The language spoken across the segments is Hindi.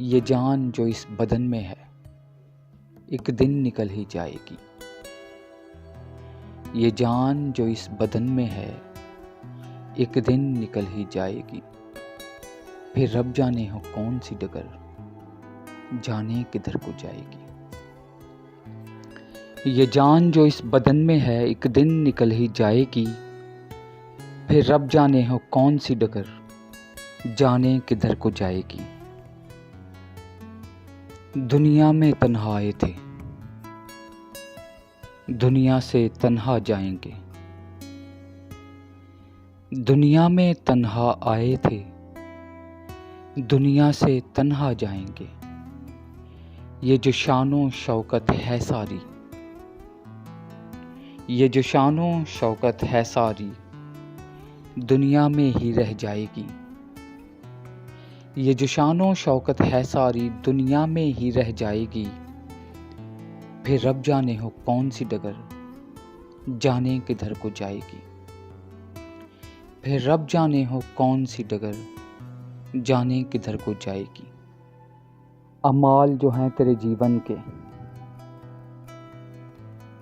ये जान जो इस बदन में है एक दिन निकल ही जाएगी। ये जान जो इस बदन में है एक दिन निकल ही जाएगी। फिर रब जाने हो कौन सी डगर जाने किधर को जाएगी। ये जान जो इस बदन में है एक दिन निकल ही जाएगी। फिर रब जाने हो कौन सी डगर जाने किधर को जाएगी। दुनिया में तन्हा आए थे, दुनिया से तन्हा जाएंगे। दुनिया में तन्हा आए थे, दुनिया से तन्हा जाएंगे। ये जो शानो शौकत है सारी, ये जो शानो शौकत है सारी दुनिया में ही रह जाएगी। ये जो शानो शौकत है सारी दुनिया में ही रह जाएगी। फिर रब जाने हो कौन सी डगर जाने किधर को जाएगी। फिर रब जाने हो कौन सी डगर जाने किधर को जाएगी। अमाल जो हैं तेरे जीवन के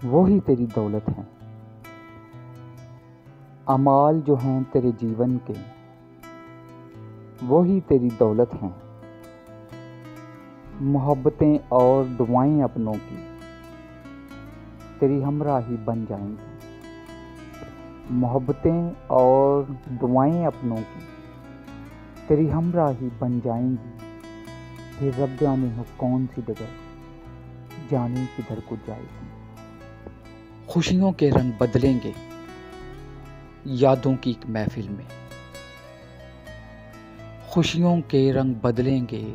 वो ही तेरी दौलत हैं। अमाल जो हैं तेरे जीवन के वो ही तेरी दौलत हैं। मोहब्बतें और दुआएं अपनों की तेरी हमराही बन जाएंगी। मोहब्बतें और दुआएं अपनों की तेरी हमराही बन जाएंगी। फिर रब जाने हो कौन सी डगर जाने किधर को जाएगी। खुशियों के रंग बदलेंगे यादों की एक महफिल में। खुशियों के रंग बदलेंगे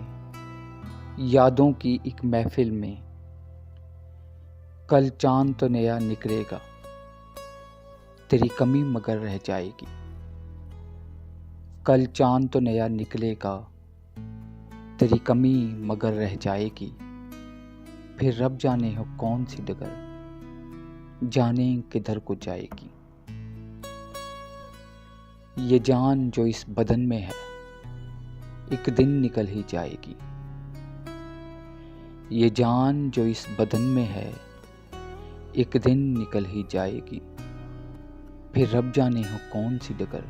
यादों की एक महफिल में। कल चांद तो नया निकलेगा तेरी कमी मगर रह जाएगी। कल चांद तो नया निकलेगा तेरी कमी मगर रह जाएगी। फिर रब जाने हो कौन सी डगर जाने किधर को जाएगी। ये जान जो इस बदन में है एक दिन निकल ही जाएगी। ये जान जो इस बदन में है एक दिन निकल ही जाएगी। फिर रब जाने हो कौन सी डगर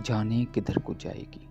जाने किधर को जाएगी।